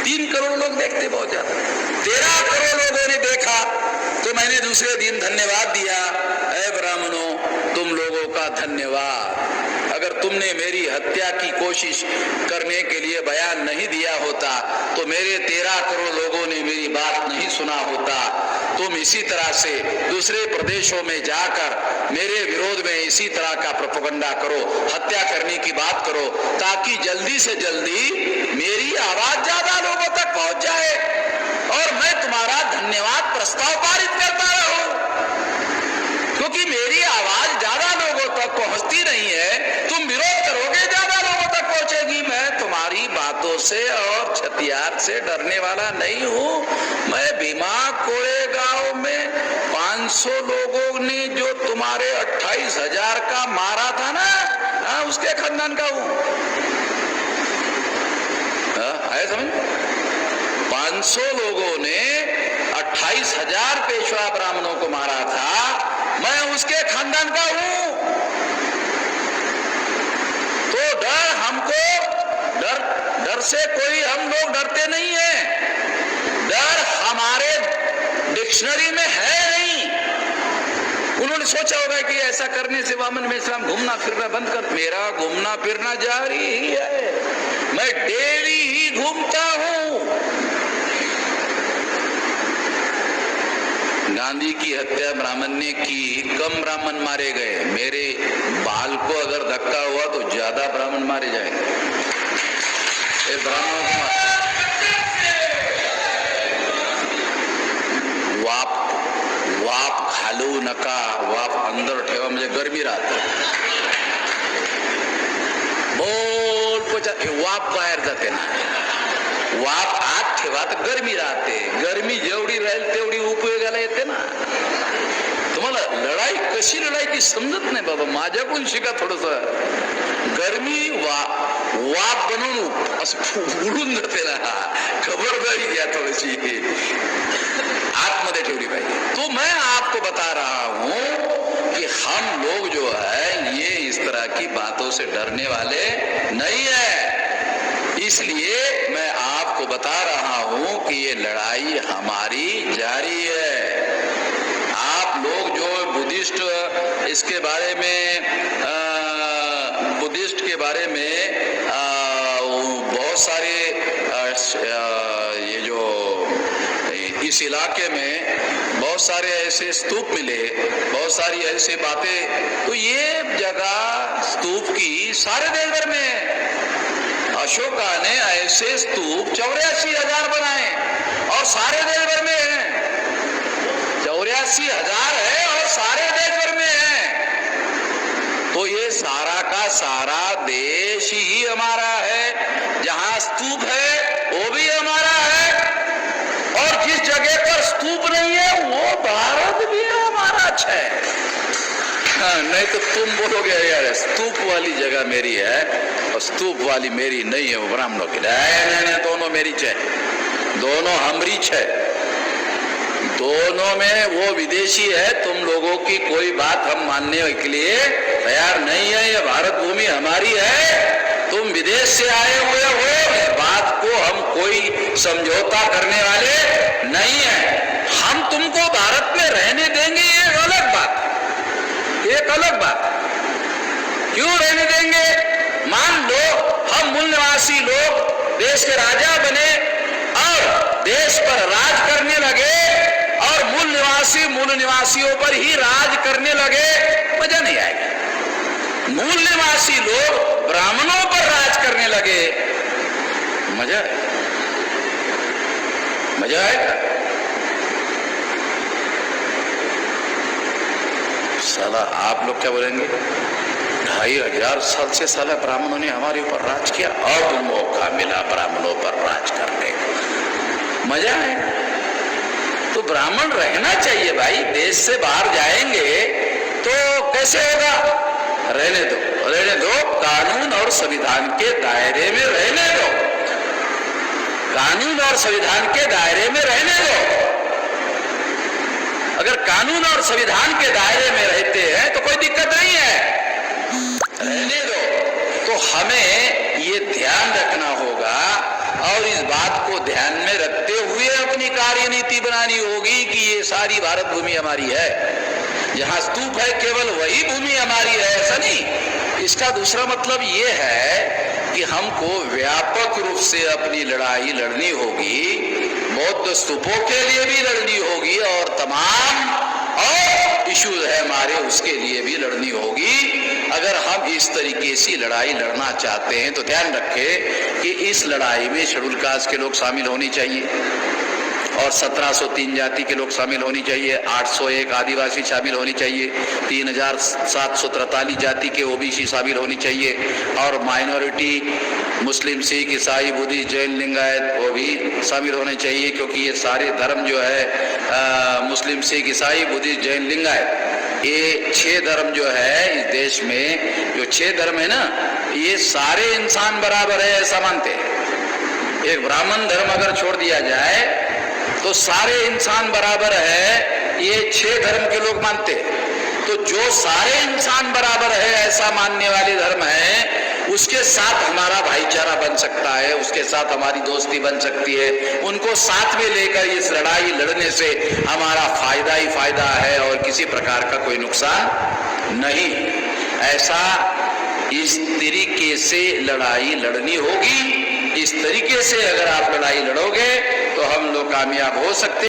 3 करोड़ लोग देखते बहुत ज्यादा। 13 करोड़ लोगों ने देखा तो मैंने दूसरे दिन धन्यवाद दिया, ऐ ब्राह्मणों तुम लोगों का धन्यवाद। अगर तुमने मेरी हत्या की कोशिश करने के लिए बयान नहीं दिया होता तो मेरे 13 करोड़ लोगों ने मेरी बात नहीं सुना होता। तुम इसी तरह से दूसरे प्रदेशों में जाकर मेरे विरोध में इसी तरह का प्रोपेगेंडा करो, हत्या करने की बात करो, ताकि जल्दी से जल्दी मेरी आवाज ज्यादा लोगों तक पहुंच जाए और मैं तुम्हारा धन्यवाद प्रस्ताव पारित करता रहूं। क्योंकि मेरी आवाज ज्यादा लोगों तक पहुंचती नहीं है, तुम विरोध करोगे ज्यादा लोगों तक पहुंचेगी। मैं तुम्हारी बातों से और हथियार से डरने वाला नहीं हूं। मैं भीमा कोरे गांव में 500 लोगों ने जो तुम्हारे 28,000 का मारा था ना, उसके खानदान का हूं। आया समझ? 500 लोगों ने 28,000 पेशवा ब्राह्मणों को मारा था, मैं उसके खानदान का हूं। तो डर हमको, डर से कोई हम लोग डरते नहीं है। डर हमारे डिक्शनरी में है नहीं। उन्होंने सोचा होगा कि ऐसा करने से वामन में इस्लाम घूमना फिरना बंद कर। मेरा घूमना फिरना जारी ही है, मैं डेली ही घूमता हूं। गांधी की हत्या ब्राह्मण ने की, कम ब्राह्मण मारे गए। मेरे बाल को अगर धक्का हुआ तो ज्यादा ब्राह्मण मारे जाएंगे। ब्राह्मणों को वाप घालू नका, वाप अंदर ठेवा म्हणजे गरमी राहते। बोल वाप बाहेर जाते ना, वाप आत ठेवा तर गरमी राहते। गरमी जेवढी राहील तेवढी उपयोगाला येते ना। तुम्हाला लढाई कशी लढायची समजत नाही बाबा, माझ्याकडून शिका थोडस। गरमी वाप बनवून असं उडून जाते ना, खबरदारी घ्या थोडीशी, आतमध्ये ठेवली पाहिजे। तो मैं आपको बता रहा हूं कि हम लोग जो है ये इस तरह की बातों से डरने वाले नहीं है। इसलिए मैं आपको बता रहा हूं कि ये लड़ाई हमारी जारी है। आप लोग जो बुद्धिस्ट इसके बारे में बुद्धिस्ट के बारे में बहुत सारे ये जो इस इलाके में बहुत सारे ऐसे स्तूप मिले, बहुत सारी ऐसी बातें, तो ये जगह स्तूप की सारे देश भर में अशोका ने ऐसे स्तूप 84,000 बनाए और सारे देश भर में है। 84,000 है और सारे देश भर में है। तो ये सारा का सारा देश ही हमारा है। जहां स्तूप है वो भी हमारा है, और जिस जगह पर स्तूप नहीं है वो भारत भी हमारा है। नहीं तो तुम बोलोगे यार स्तूप वाली जगह मेरी है और स्तूप वाली मेरी नहीं है, वो ब्राह्मणों की। नहीं, दोनों मेरी है, दोनों हमारी है। दोनों में वो विदेशी है, तुम लोगों की कोई बात हम मानने के लिए तैयार नहीं है। ये भारत भूमि हमारी है, तुम विदेश से आए हुए हो, इस बात को हम कोई समझौता करने वाले नहीं है। हम तुमको भारत में रहने देंगे, ये अलग बात, एक अलग बात। क्यों रहने देंगे? मान लो हम मूल निवासी लोग देश के राजा बने और देश पर राज करने लगे और मूल निवासियों पर ही राज करने लगे, मजा नहीं आएगा। मूल निवासी लोग ब्राह्मणों पर राज करने लगे, मजा आएगा? साला आप लोग क्या बोलेंगे? 2,500 साल से साला ब्राह्मणों ने हमारे ऊपर राज किया, अब मौका मिला ब्राह्मणों पर राज करने का, मजा आएगा। तो ब्राह्मण रहना चाहिए भाई। देश से बाहर जाएंगे तो कैसे होगा? रहने दो, कानून और संविधान के दायरे में रहने दो, कानून और संविधान के दायरे में रहने दो। अगर कानून और संविधान के दायरे में रहते हैं तो कोई दिक्कत नहीं है, रहने दो। तो हमें ये ध्यान रखना होगा और इस बात को ध्यान कार्यनीति बनानी होगी कि ये सारी भारत भूमि हमारी है, जहां स्तूप है केवल वही भूमि हमारी है, ऐसा नहीं। इसका दूसरा मतलब ये है कि हमको व्यापक रूप से अपनी लड़ाई लड़नी होगी, बौद्ध स्तूपों के लिए भी लड़नी होगी और तमाम और इश्यूज है हमारे उसके लिए भी लड़नी होगी। अगर हम इस तरीके से लड़ाई लड़ना चाहते हैं तो ध्यान रखें कि इस लड़ाई में शेड्यूल कास्ट के लोग शामिल होने चाहिए और 1703 जाति के लोग शामिल होनी चाहिए, 801 आदिवासी शामिल होनी चाहिए, 3743 जाति के ओबीसी शामिल होनी चाहिए और माइनॉरिटी मुस्लिम, सिख, ईसाई, बुद्धिस्ट, जैन, लिंगायत वो भी शामिल होने चाहिए, क्योंकि ये सारे धर्म जो है मुस्लिम, सिख, ईसाई, बुद्धिस्ट, जैन, लिंगायत, ये 6 धर्म जो है इस देश में, जो 6 धर्म है ना, ये सारे इंसान बराबर है ऐसा मानते हैं। एक ब्राह्मण धर्म अगर छोड़ दिया जाए तो सारे इंसान बराबर है, ये 6 धर्म के लोग मानते हैं। तो जो सारे इंसान बराबर है ऐसा मानने वाले धर्म है, उसके साथ हमारा भाईचारा बन सकता है, उसके साथ हमारी दोस्ती बन सकती है, उनको साथ में लेकर इस लड़ाई लड़ने से हमारा फायदा ही फायदा है और किसी प्रकार का कोई नुकसान नहीं। ऐसा इस तरीके से लड़ाई लड़नी होगी। इस तरीके से अगर आप लड़ाई लड़ोगे तो हम लोग कामयाब हो सकते हैं।